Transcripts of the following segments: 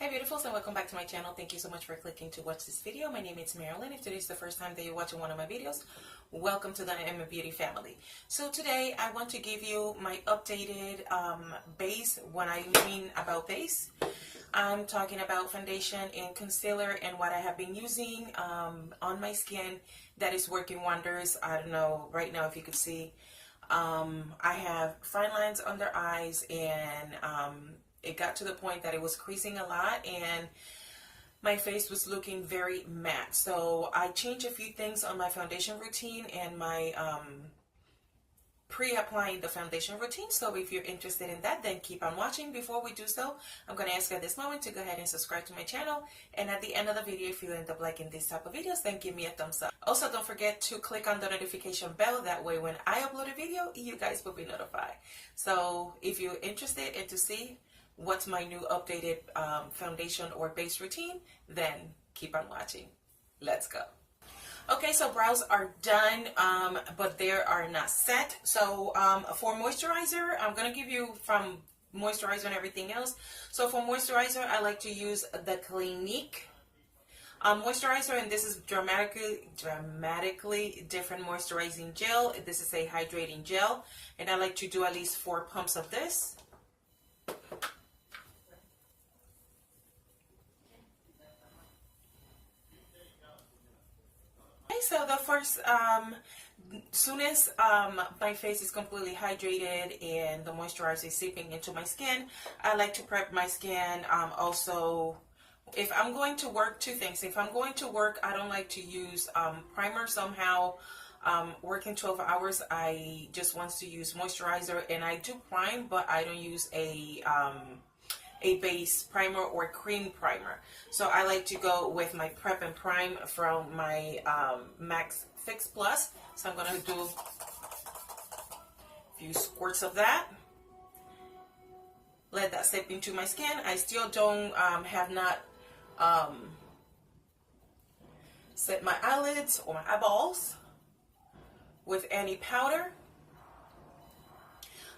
Hi beautifuls, and welcome back to my channel. Thank you so much for clicking to watch this video. My name is Marylin. If today's the first time that you're watching one of my videos, welcome to the Emma Beauty family. So today I want to give you my updated base. When I mean about base, I'm talking about foundation and concealer and what I have been using on my skin that is working wonders. I don't know right now if you could see. I have fine lines under eyes, and it got to the point that it was creasing a lot and my face was looking very matte. So I changed a few things on my foundation routine and my pre-applying the foundation routine. So if you're interested in that, then keep on watching. Before we do so, I'm going to ask you at this moment to go ahead and subscribe to my channel. And at the end of the video, if you end up liking this type of videos, then give me a thumbs up. Also, don't forget to click on the notification bell. That way, when I upload a video, you guys will be notified. So if you're interested in to see what's my new updated foundation or base routine, then keep on watching. Let's go. Okay, so brows are done, but they are not set. So for moisturizer, I'm going to give you from moisturizer and everything else. So for moisturizer, I like to use the Clinique moisturizer, and this is dramatically different moisturizing gel. This is a hydrating gel, and I like to do at least 4 pumps of this. So the first, soon as my face is completely hydrated and the moisturizer is seeping into my skin, I like to prep my skin. Also, if I'm going to work, 2 things. If I'm going to work, I don't like to use primer somehow. Working 12 hours, I just want to use moisturizer, and I do prime, but I don't use a base primer or cream primer. So I like to go with my prep and prime from my Max Fix Plus. So I'm going to do a few squirts of that. Let that seep into my skin. I still don't have not set my eyelids or my eyeballs with any powder.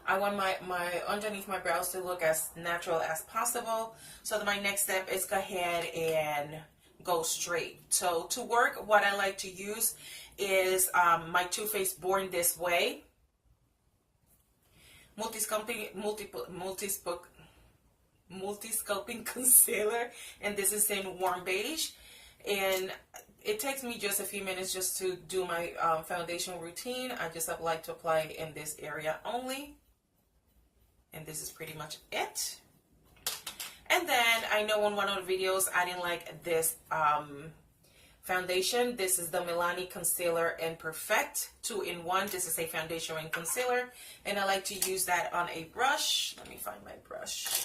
I want my underneath my brows to look as natural as possible. So my next step is go ahead and go straight. So to work, what I like to use is my Too Faced Born This Way multi-sculpting concealer, and this is in warm beige, and it takes me just a few minutes just to do my foundation routine. I just like to apply it in this area only. And this is pretty much it. And then I know in one of the videos I didn't like this foundation. This is the Milani Concealer and Perfect 2-in-1. This is a foundation and concealer, and I like to use that on a brush. Let me find my brush.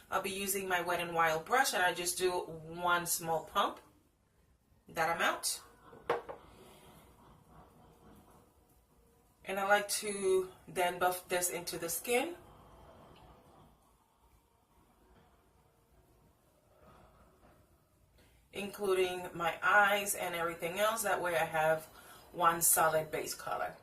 I'll be using my Wet n Wild brush, and I just do 1 small pump, that amount. And I like to then buff this into the skin. Including my eyes and everything else. That way I have 1 solid base color.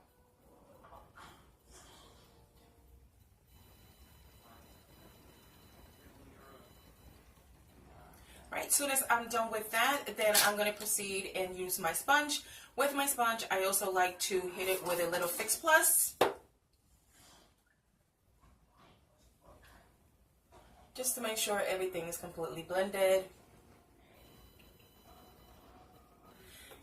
Right, soon as I'm done with that, then I'm going to proceed and use my sponge. With my sponge, I also like to hit it with a little Fix Plus, just to make sure everything is completely blended.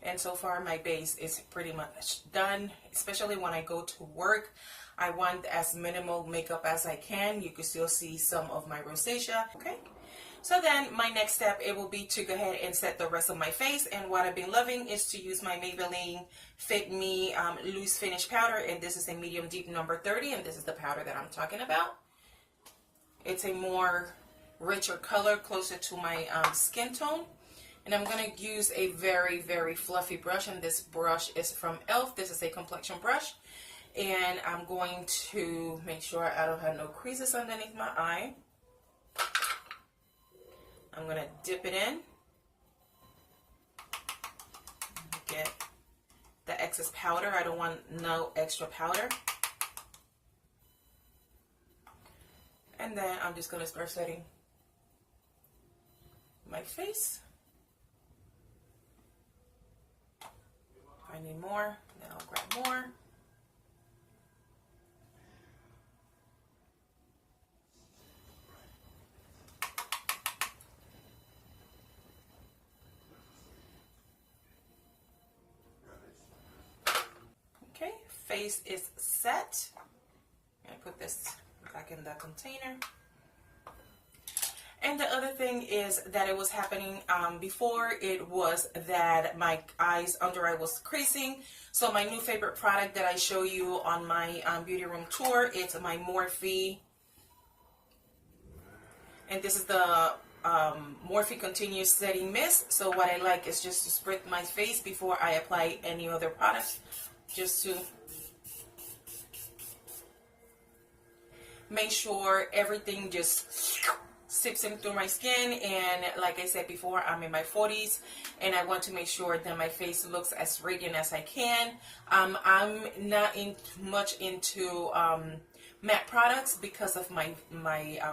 And so far my base is pretty much done, especially when I go to work. I want as minimal makeup as I can. You can still see some of my rosacea. Okay. So then my next step, it will be to go ahead and set the rest of my face. And what I've been loving is to use my Maybelline Fit Me Loose Finish Powder. And this is a medium deep number 30. And this is the powder that I'm talking about. It's a more richer color, closer to my skin tone. And I'm going to use a very, very fluffy brush. And this brush is from e.l.f. This is a complexion brush. And I'm going to make sure I don't have no creases underneath my eye. I'm going to dip it in, get the excess powder. I don't want no extra powder. And then I'm just going to start setting my face. If I need more, then I'll grab more. Okay, face is set. I put this back in the container. And the other thing is that it was happening before, it was that my under eye was creasing. So my new favorite product that I show you on my beauty room tour, it's my Morphe. And this is the Morphe Continuous Setting Mist. So what I like is just to spread my face before I apply any other product, just to make sure everything just sips in through my skin. And like I said before, I'm in my 40s and I want to make sure that my face looks as radiant as I can. I'm not much into matte products because of my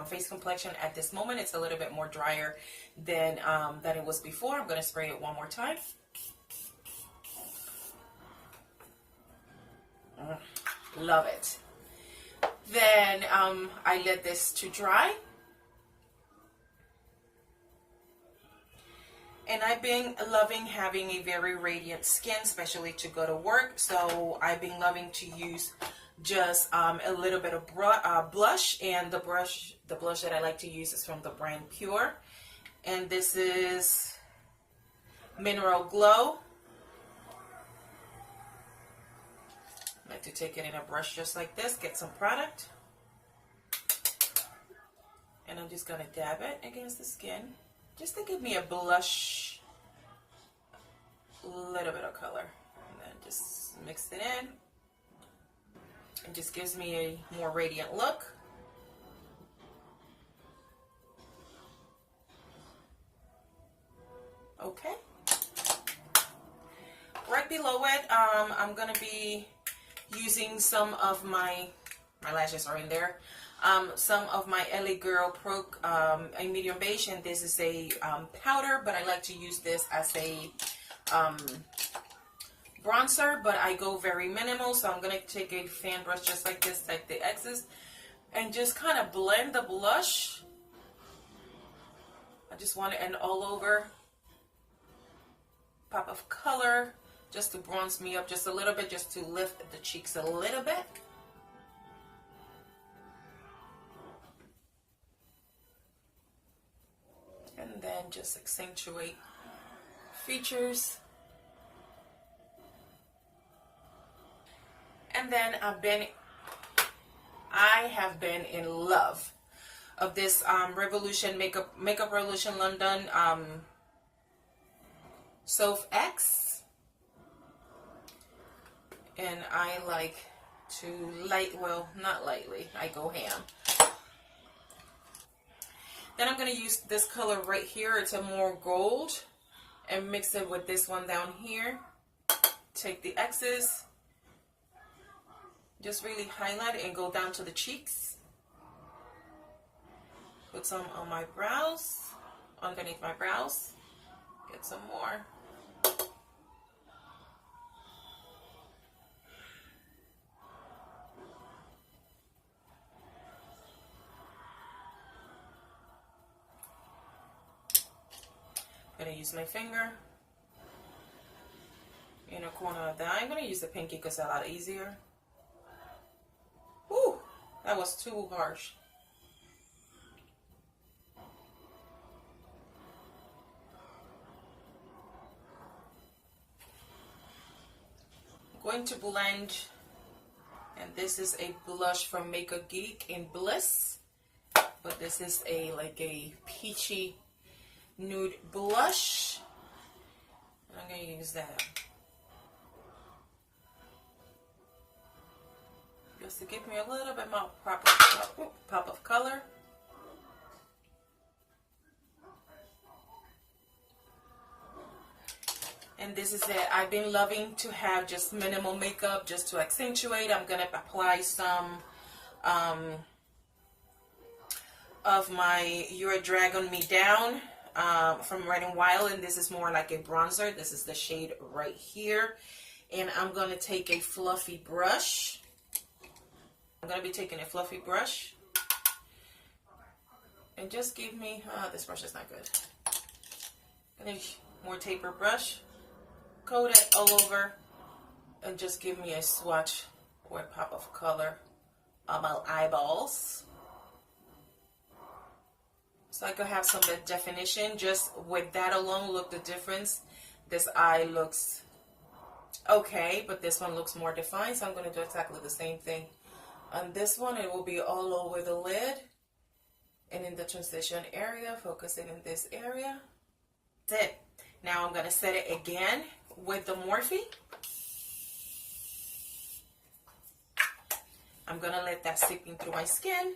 face complexion at this moment. It's a little bit more drier than it was before. I'm going to spray it one more time. Love it. Then I let this to dry. And I've been loving having a very radiant skin, especially to go to work. So I've been loving to use just a little bit of blush. And the blush that I like to use is from the brand Pure. And this is Mineral Glow. I like to take it in a brush just like this, get some product. And I'm just going to dab it against the skin, just to give me a blush, a little bit of color. And then just mix it in. It just gives me a more radiant look. Okay. Right below it, I'm going to be using some of my lashes are in there. Some of my LA Girl Pro a medium beige, and this is a powder, but I like to use this as a bronzer, but I go very minimal. So I'm gonna take a fan brush just like this, like the excess, and just kind of blend the blush. I just want it and all over. Pop of color, just to bronze me up just a little bit, just to lift the cheeks a little bit. And then just accentuate features. And then I have been in love of this Revolution Makeup Revolution London Sophx. And I like to not lightly, I go ham. Then I'm going to use this color right here. It's a more gold, and mix it with this one down here. Take the excess, just really highlight it and go down to the cheeks. Put some on my brows, underneath my brows. Get some more. I'm going to use my finger in a corner of that. I'm going to use the pinky because it's a lot easier. Ooh, that was too harsh. I'm going to blend, and this is a blush from Makeup Geek in Bliss, but this is like a peachy nude blush. I'm going to use that just to give me a little bit more pop of color. And this is it. I've been loving to have just minimal makeup just to accentuate. I'm going to apply some of my You're a Drag on Me Down from Red and Wild, and this is more like a bronzer. This is the shade right here. And I'm going to take a fluffy brush. I'm going to be taking a fluffy brush. And just give me, this brush is not good. And more taper brush. Coat it all over. And just give me a swatch or a pop of color on my eyeballs. So I could have some definition. Just with that alone, look the difference. This eye looks okay, but this one looks more defined. So I'm going to do exactly the same thing on this one. It will be all over the lid and in the transition area, focusing in this area. That's it. Now I'm going to set it again with the Morphe. I'm going to let that seep in through my skin.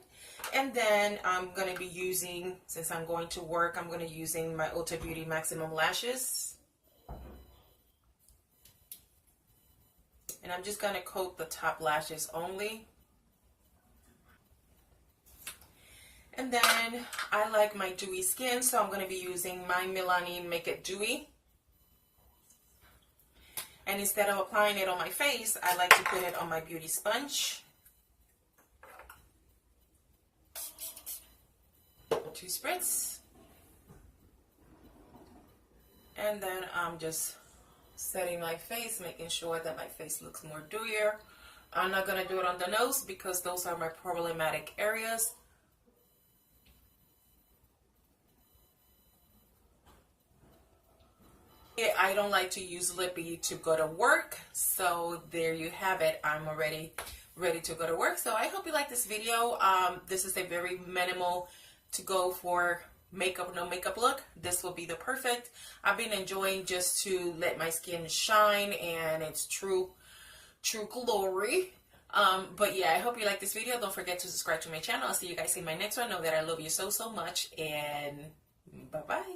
And then I'm going to be using, since I'm going to work, I'm going to be using my Ulta Beauty Maximum Lashes. And I'm just going to coat the top lashes only. And then I like my dewy skin, so I'm going to be using my Milani Make It Dewy. And instead of applying it on my face, I like to put it on my beauty sponge. 2 spritz. And then I'm just setting my face, making sure that my face looks more dewier. I'm not going to do it on the nose because those are my problematic areas. I don't like to use lippy to go to work, so there you have it. I'm already ready to go to work. So I hope you like this video. This is a very minimal to go for makeup, no makeup look. This will be the perfect. I've been enjoying just to let my skin shine and its true glory. But yeah, I hope you like this video. Don't forget to subscribe to my channel. I'll see you guys in my next one. Know that I love you so much, and bye bye.